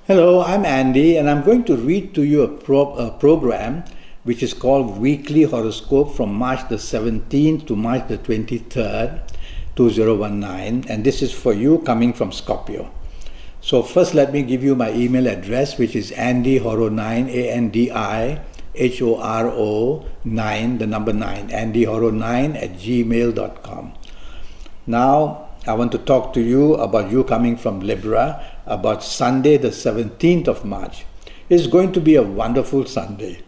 Hello, I'm Andy, and I'm going to read to you a program which is called Weekly Horoscope from March the 17th to March the 23rd, 2019, and this is for you coming from Scorpio. So first let me give you my email address, which is andyhoro9, ANDIHORO 9, the number 9, andyhoro9 @gmail.com. Now, I want to talk to you about you coming from Libra about Sunday the 17th of March. It's going to be a wonderful Sunday.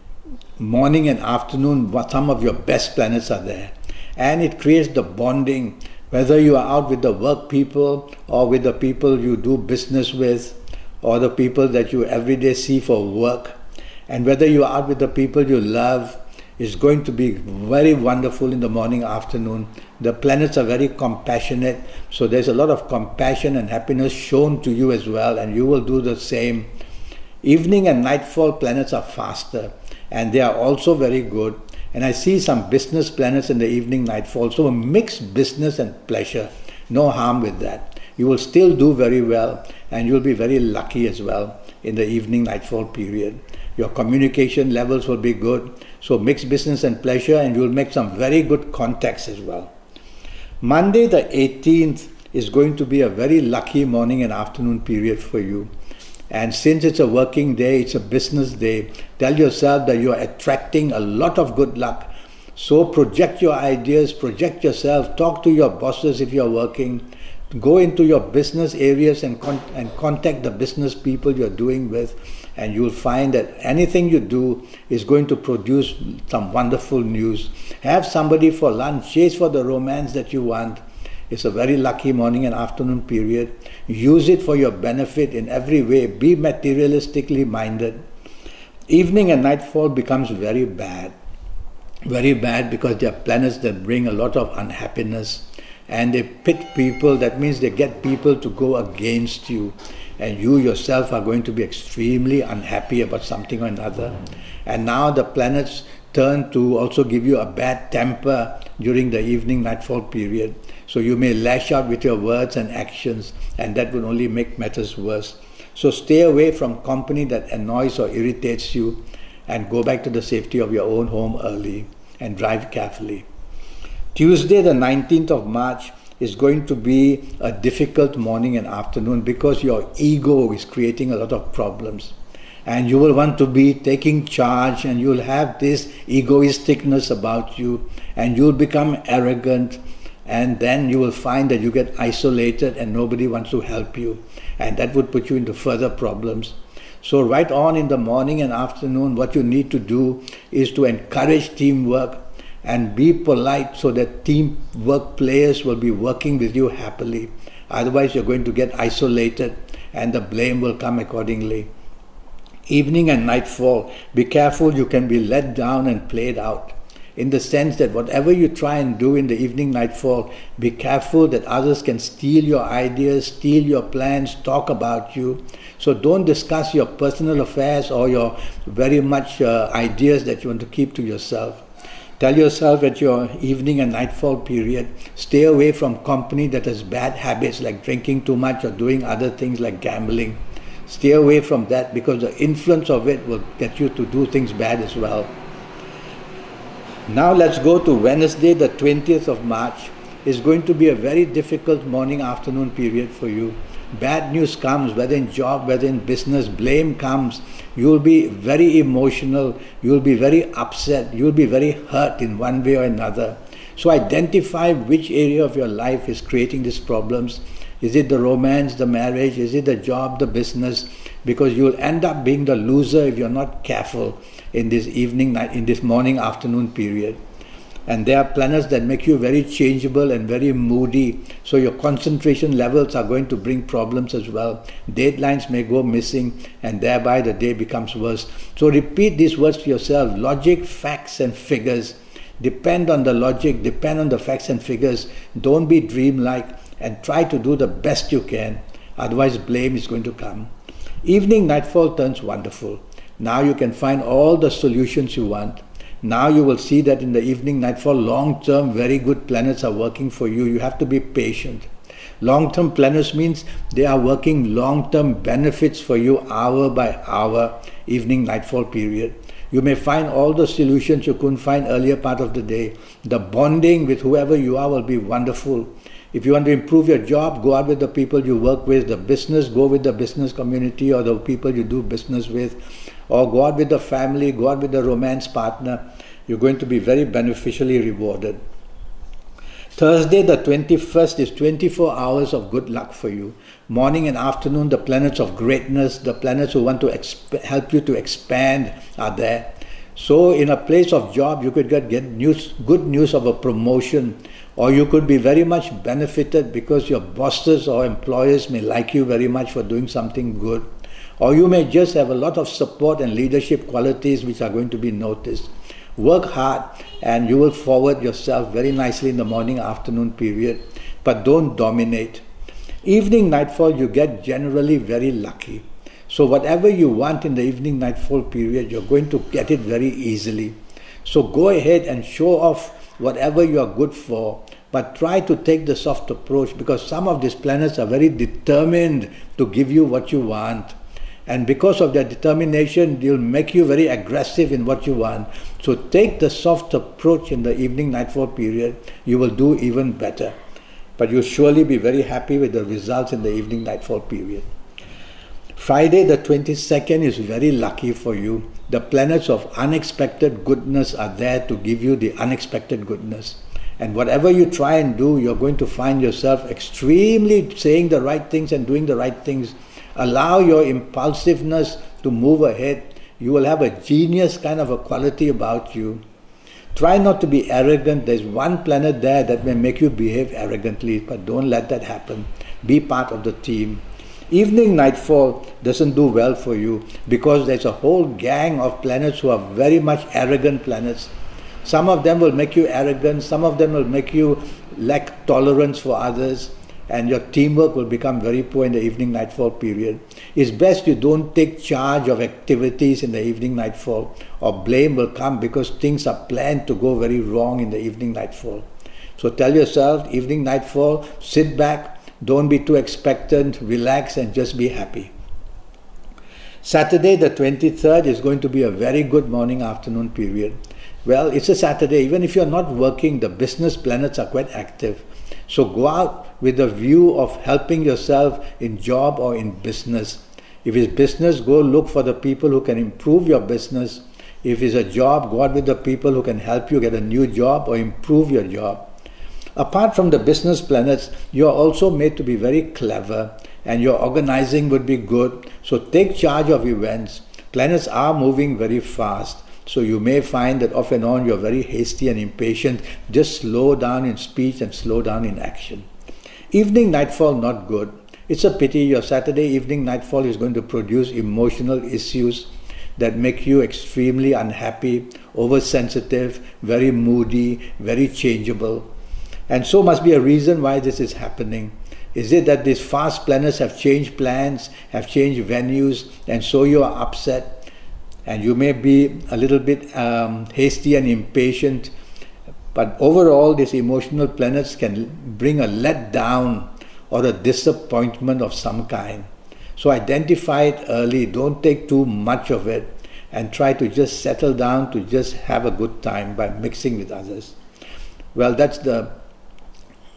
Morning and afternoon, some of your best planets are there. And it creates the bonding, whether you are out with the work people or with the people you do business with or the people that you every day see for work. And whether you are out with the people you love, it's going to be very wonderful in the morning, afternoon. The planets are very compassionate, so there's a lot of compassion and happiness shown to you as well, and you will do the same. Evening and nightfall planets are faster, and they are also very good. And I see some business planets in the evening, nightfall, so a mixed business and pleasure. No harm with that. You will still do very well, and you'll be very lucky as well in the evening, nightfall period. Your communication levels will be good. So mixed business and pleasure, and you'll make some very good contacts as well. Monday the 18th is going to be a very lucky morning and afternoon period for you. And since it's a working day, it's a business day, tell yourself that you are attracting a lot of good luck. So project your ideas, project yourself, talk to your bosses if you're working, go into your business areas and contact the business people you're doing with, and you'll find that anything you do is going to produce some wonderful news. Have somebody for lunch, chase for the romance that you want. It's a very lucky morning and afternoon period. Use it for your benefit in every way. Be materialistically minded. Evening and nightfall becomes very bad. Very bad because they are planets that bring a lot of unhappiness. And they pit people, that means they get people to go against you. And you yourself are going to be extremely unhappy about something or another. And now the planets turn to also give you a bad temper during the evening nightfall period. So you may lash out with your words and actions, and that will only make matters worse. So stay away from company that annoys or irritates you, and go back to the safety of your own home early and drive carefully. Tuesday the 19th of March is going to be a difficult morning and afternoon because your ego is creating a lot of problems. And you will want to be taking charge, and you'll have this egoisticness about you, and you'll become arrogant, and then you will find that you get isolated and nobody wants to help you, and that would put you into further problems. So right on in the morning and afternoon, what you need to do is to encourage teamwork and be polite so that teamwork players will be working with you happily. Otherwise you're going to get isolated and the blame will come accordingly. Evening and nightfall, be careful, you can be let down and played out. In the sense that whatever you try and do in the evening nightfall, be careful that others can steal your ideas, steal your plans, talk about you. So don't discuss your personal affairs or your very much ideas that you want to keep to yourself. Tell yourself at your evening and nightfall period, stay away from company that has bad habits like drinking too much or doing other things like gambling. Stay away from that because the influence of it will get you to do things bad as well. Now let's go to Wednesday the 20th of March. It's going to be a very difficult morning afternoon period for you. Bad news comes, whether in job, whether in business, blame comes. You'll be very emotional, you'll be very upset, you'll be very hurt in one way or another. So identify which area of your life is creating these problems. Is it the romance, the marriage? Is it the job, the business? Because you'll end up being the loser if you're not careful in this evening, in this morning, afternoon period. And there are planets that make you very changeable and very moody. So your concentration levels are going to bring problems as well. Deadlines may go missing, and thereby the day becomes worse. So repeat these words to yourself. Logic, facts and figures. Depend on the logic, depend on the facts and figures. Don't be dreamlike, and try to do the best you can. Otherwise blame is going to come. Evening nightfall turns wonderful. Now you can find all the solutions you want. Now you will see that in the evening nightfall, long-term, very good planets are working for you. You have to be patient. Long-term planners means they are working long-term benefits for you hour by hour, evening nightfall period. You may find all the solutions you couldn't find earlier part of the day. The bonding with whoever you are will be wonderful. If you want to improve your job, go out with the people you work with. The business, go with the business community or the people you do business with. Or go out with the family, go out with the romance partner. You're going to be very beneficially rewarded. Thursday the 21st is 24 hours of good luck for you. Morning and afternoon, the planets of greatness, the planets who want to help you to expand are there. So in a place of job, you could get good news of a promotion, or you could be very much benefited because your bosses or employers may like you very much for doing something good. Or you may just have a lot of support and leadership qualities which are going to be noticed. Work hard and you will forward yourself very nicely in the morning-afternoon period, but don't dominate. Evening nightfall, you get generally very lucky. So whatever you want in the evening nightfall period, you're going to get it very easily. So go ahead and show off whatever you are good for, but try to take the soft approach, because some of these planets are very determined to give you what you want. And because of their determination, they'll make you very aggressive in what you want. So take the soft approach in the evening nightfall period. You will do even better. But you'll surely be very happy with the results in the evening nightfall period. Friday the 22nd is very lucky for you. The planets of unexpected goodness are there to give you the unexpected goodness. And whatever you try and do, you're going to find yourself extremely saying the right things and doing the right things. Allow your impulsiveness to move ahead. You will have a genius kind of a quality about you. Try not to be arrogant. There's one planet there that may make you behave arrogantly, but don't let that happen. Be part of the team. Evening nightfall doesn't do well for you because there's a whole gang of planets who are very much arrogant planets. Some of them will make you arrogant, some of them will make you lack tolerance for others, and your teamwork will become very poor in the evening nightfall period. It's best you don't take charge of activities in the evening nightfall, or blame will come because things are planned to go very wrong in the evening nightfall. So tell yourself, evening nightfall, sit back, don't be too expectant, relax and just be happy. Saturday the 23rd is going to be a very good morning-afternoon period. Well, it's a Saturday. Even if you're not working, the business planets are quite active. So go out with a view of helping yourself in job or in business. If it's business, go look for the people who can improve your business. If it's a job, go out with the people who can help you get a new job or improve your job. Apart from the business planets, you are also made to be very clever, and your organizing would be good. So take charge of events. Planets are moving very fast. So you may find that off and on you're very hasty and impatient. Just slow down in speech and slow down in action. Evening nightfall, not good. It's a pity. Your Saturday evening nightfall is going to produce emotional issues that make you extremely unhappy, oversensitive, very moody, very changeable. And so must be a reason why this is happening. Is it that these fast planners have changed plans, have changed venues, and so you are upset? And you may be a little bit hasty and impatient. But overall, these emotional planets can bring a letdown or a disappointment of some kind. So identify it early. Don't take too much of it. And try to just settle down to just have a good time by mixing with others. Well, that's the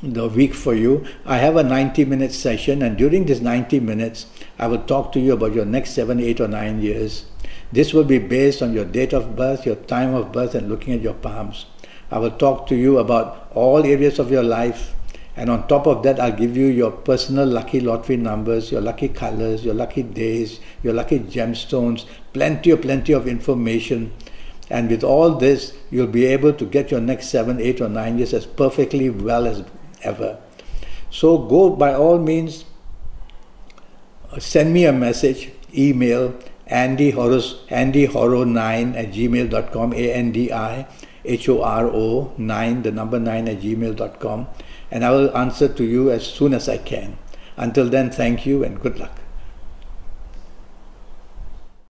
week for you. I have a 90-minute session, and during this 90 minutes, I will talk to you about your next 7, 8 or 9 years. This will be based on your date of birth, your time of birth, and looking at your palms. I will talk to you about all areas of your life, and on top of that, I'll give you your personal lucky lottery numbers, your lucky colors, your lucky days, your lucky gemstones, plenty of information. And with all this, you'll be able to get your next 7, 8 or 9 years as perfectly well as ever. So go, by all means, send me a message, email andyhoro9@gmail.com, ANDIHORO9, the number 9@gmail.com, and I will answer to you as soon as I can. Until then, thank you and good luck.